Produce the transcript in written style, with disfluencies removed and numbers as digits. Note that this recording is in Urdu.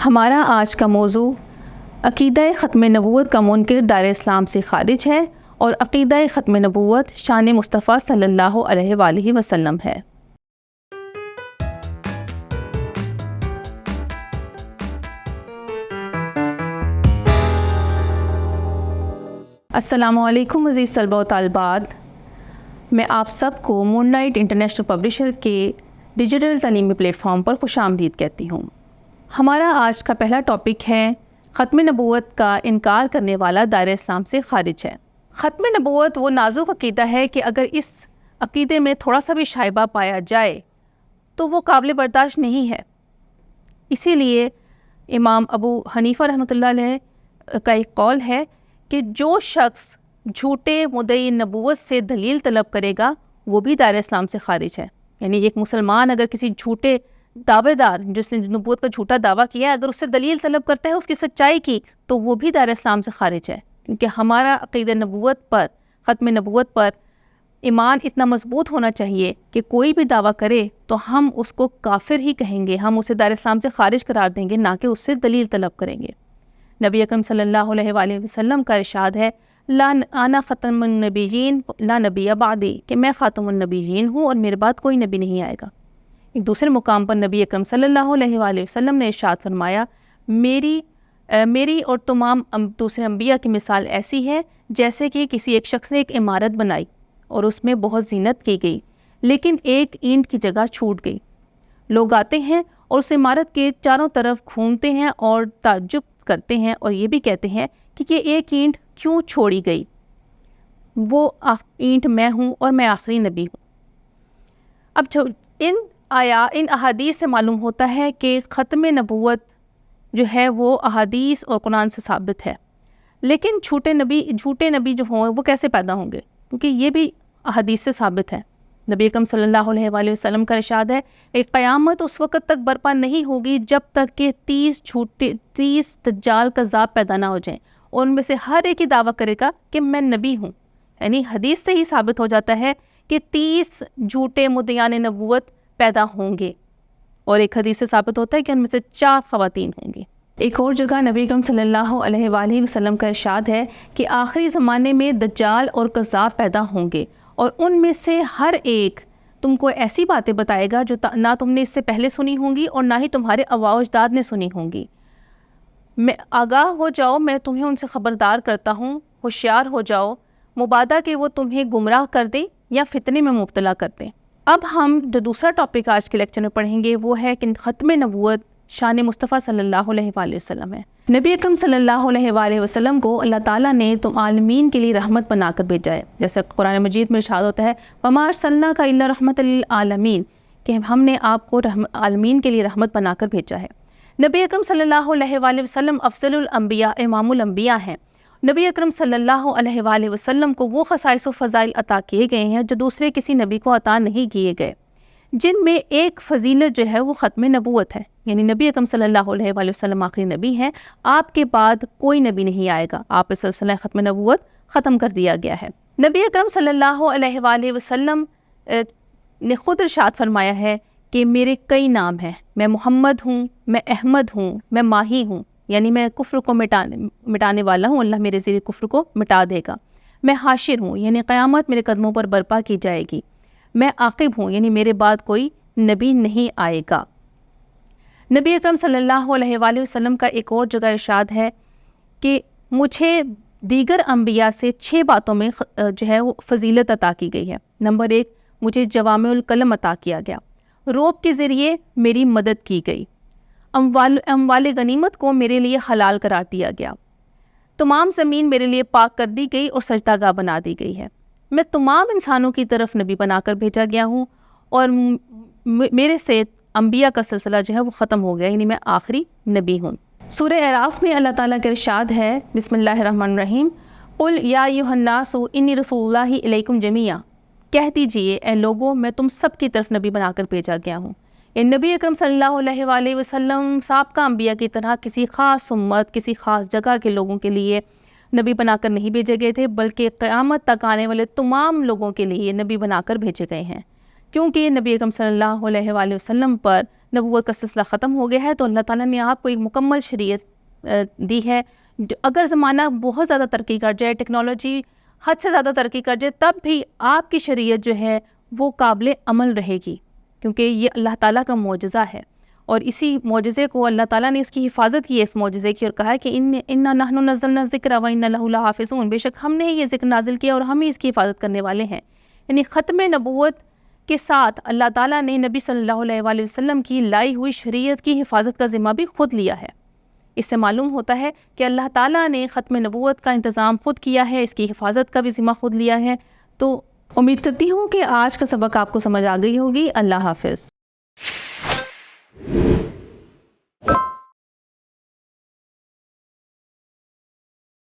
ہمارا آج کا موضوع عقیدہ ختم نبوت کا منکر دائرہ اسلام سے خارج ہے اور عقیدہ ختم نبوت شان مصطفیٰ صلی اللہ علیہ وآلہ وسلم ہے۔ السلام علیکم عزیز طلبہ و طالبات، میں آپ سب کو مون لائٹ انٹرنیشنل پبلشر کے ڈیجیٹل تعلیمی پلیٹ فارم پر خوش آمدید کہتی ہوں۔ ہمارا آج کا پہلا ٹاپک ہے ختم نبوت کا انکار کرنے والا دائرہ اسلام سے خارج ہے۔ ختم نبوت وہ نازک عقیدہ ہے کہ اگر اس عقیدے میں تھوڑا سا بھی شائبہ پایا جائے تو وہ قابل برداشت نہیں ہے۔ اسی لیے امام ابو حنیفہ رحمۃ اللہ علیہ کا ایک قول ہے کہ جو شخص جھوٹے مدعی نبوت سے دلیل طلب کرے گا وہ بھی دائرہ اسلام سے خارج ہے۔ یعنی ایک مسلمان اگر کسی جھوٹے دعوے دار جس نے نبوت کا جھوٹا دعویٰ کیا ہے اگر اس سے دلیل طلب کرتا ہے اس کی سچائی کی تو وہ بھی دائرہ اسلام سے خارج ہے، کیونکہ ہمارا عقیدہ نبوت پر، ختم نبوت پر ایمان اتنا مضبوط ہونا چاہیے کہ کوئی بھی دعویٰ کرے تو ہم اس کو کافر ہی کہیں گے، ہم اسے دائرہ اسلام سے خارج قرار دیں گے، نہ کہ اس سے دلیل طلب کریں گے۔ نبی اکرم صلی اللہ علیہ وآلہ وسلم کا ارشاد ہے لا انا ختم النبیین لا نبی بعدی، کہ میں خاتم النبیین ہوں اور میرے بعد کوئی نبی نہیں آئے گا۔ ایک دوسرے مقام پر نبی اکرم صلی اللہ علیہ وآلہ وسلم نے ارشاد فرمایا میری اور تمام دوسرے انبیاء کی مثال ایسی ہے جیسے کہ کسی ایک شخص نے ایک عمارت بنائی اور اس میں بہت زینت کی گئی لیکن ایک اینٹ کی جگہ چھوٹ گئی۔ لوگ آتے ہیں اور اس عمارت کے چاروں طرف گھومتے ہیں اور تعجب کرتے ہیں اور یہ بھی کہتے ہیں کہ یہ ایک اینٹ کیوں چھوڑی گئی؟ وہ اینٹ میں ہوں اور میں آخری نبی ہوں۔ اب ان احادیث سے معلوم ہوتا ہے کہ ختم نبوت جو ہے وہ احادیث اور قرآن سے ثابت ہے، لیکن جھوٹے نبی جو ہوں وہ کیسے پیدا ہوں گے؟ کیونکہ یہ بھی احادیث سے ثابت ہے۔ نبی اکرم صلی اللہ علیہ وآلہ وسلم کا ارشاد ہے ایک قیامت اس وقت تک برپا نہیں ہوگی جب تک کہ 30 دجال کذاب پیدا نہ ہو جائیں، اور ان میں سے ہر ایک ہی دعویٰ کرے گا کہ میں نبی ہوں۔ یعنی حدیث سے ہی ثابت ہو جاتا ہے کہ 30 جھوٹے مدعیان نبوت پیدا ہوں گے، اور ایک حدیث سے ثابت ہوتا ہے کہ ان میں سے 4 خواتین ہوں گی۔ ایک اور جگہ نبی اکرم صلی اللہ علیہ وآلہ وسلم کا ارشاد ہے کہ آخری زمانے میں دجال اور کذاب پیدا ہوں گے، اور ان میں سے ہر ایک تم کو ایسی باتیں بتائے گا جو نہ تم نے اس سے پہلے سنی ہوں گی اور نہ ہی تمہارے آباء و اجداد نے سنی ہوں گی۔ میں آگاہ ہو جاؤ، میں تمہیں ان سے خبردار کرتا ہوں، ہوشیار ہو جاؤ، مبادا کہ وہ تمہیں گمراہ کر دیں یا فتنے میں مبتلا کر دیں۔ اب ہم جو دوسرا ٹاپک آج کے لیکچر میں پڑھیں گے وہ ہے کہ ختم نبوت شان مصطفیٰ صلی اللہ علیہ وآلہ وسلم ہے۔ نبی اکرم صلی اللہ علیہ وآلہ وسلم کو اللہ تعالیٰ نے تم عالمین کے لیے رحمت بنا کر بھیجا ہے، جیسے قرآن مجید میں ارشاد ہوتا ہے وَمَا أَرْسَلْنَاكَ إِلَّا رَحْمَةً لِلْعَالَمِينَ، کہ ہم نے آپ کو عالمین کے لیے رحمت بنا کر بھیجا ہے۔ نبی اکرم صلی اللہ علیہ وآلہ وسلم افضل الانبیاء، امام الانبیاء ہیں۔ نبی اکرم صلی اللہ علیہ وآلہ وسلم کو وہ خصائص و فضائل عطا کیے گئے ہیں جو دوسرے کسی نبی کو عطا نہیں کیے گئے، جن میں ایک فضیلت جو ہے وہ ختم نبوت ہے۔ یعنی نبی اکرم صلی اللہ علیہ وآلہ وسلم آخری نبی ہیں، آپ کے بعد کوئی نبی نہیں آئے گا، آپ اس سلسلہ ختم نبوت ختم کر دیا گیا ہے۔ نبی اکرم صلی اللہ علیہ وآلہ وسلم نے خود ارشاد فرمایا ہے کہ میرے کئی نام ہیں، میں محمد ہوں، میں احمد ہوں، میں ماہی ہوں، یعنی میں کفر کو مٹانے والا ہوں، اللہ میرے زیر کفر کو مٹا دے گا۔ میں حاشر ہوں، یعنی قیامت میرے قدموں پر برپا کی جائے گی۔ میں عاقب ہوں، یعنی میرے بعد کوئی نبی نہیں آئے گا۔ نبی اکرم صلی اللہ علیہ وآلہ وسلم کا ایک اور جگہ ارشاد ہے کہ مجھے دیگر انبیاء سے 6 باتوں میں جو ہے وہ فضیلت عطا کی گئی ہے۔ نمبر 1، مجھے جوامع الکلم عطا کیا گیا، روب کے ذریعے میری مدد کی گئی، اموال غنیمت کو میرے لیے حلال قرار دیا گیا، تمام زمین میرے لیے پاک کر دی گئی اور سجدہ گاہ بنا دی گئی ہے، میں تمام انسانوں کی طرف نبی بنا کر بھیجا گیا ہوں، اور میرے سے انبیاء کا سلسلہ جو ہے وہ ختم ہو گیا، یعنی میں آخری نبی ہوں۔ سورہ اعراف میں اللہ تعالیٰ کا ارشاد ہے بسم اللہ الرحمن الرحیم قل یا ایھا الناس انی رسول اللہ الیکم جمیعا، کہہ دیجئے اے لوگوں میں تم سب کی طرف نبی بنا کر بھیجا گیا ہوں۔ نبی اکرم صلی اللہ علیہ وآلہ وسلم سابقہ انبیاء کی طرح کسی خاص امت، کسی خاص جگہ کے لوگوں کے لیے نبی بنا کر نہیں بھیجے گئے تھے، بلکہ قیامت تک آنے والے تمام لوگوں کے لیے نبی بنا کر بھیجے گئے ہیں۔ کیونکہ نبی اکرم صلی اللہ علیہ وآلہ وسلم پر نبوت کا سلسلہ ختم ہو گیا ہے، تو اللہ تعالیٰ نے آپ کو ایک مکمل شریعت دی ہے. اگر زمانہ بہت زیادہ ترقی کر جائے، ٹیکنالوجی حد سے زیادہ ترقی کر جائے، تب بھی آپ کی شریعت جو ہے وہ قابل عمل رہے گی، کیونکہ یہ اللہ تعالیٰ کا معجزہ ہے. اور اسی معجزے کو اللہ تعالیٰ نے اس کی حفاظت کی ہے، اس معجزے کی، اور کہا ہے کہ انا نحن نزلنا الذکر وانا لہ لحافظون، بے شک ہم نے یہ ذکر نازل کیا اور ہم ہی اس کی حفاظت کرنے والے ہیں. یعنی ختم نبوت کے ساتھ اللہ تعالیٰ نے نبی صلی اللہ علیہ وآلہ وسلم کی لائی ہوئی شریعت کی حفاظت کا ذمہ بھی خود لیا ہے. اس سے معلوم ہوتا ہے کہ اللہ تعالیٰ نے ختم نبوت کا انتظام خود کیا ہے، اس کی حفاظت کا بھی ذمہ خود لیا ہے. تو امید کرتی ہوں کہ آج کا سبق آپ کو سمجھ آ گئی ہوگی. اللہ حافظ.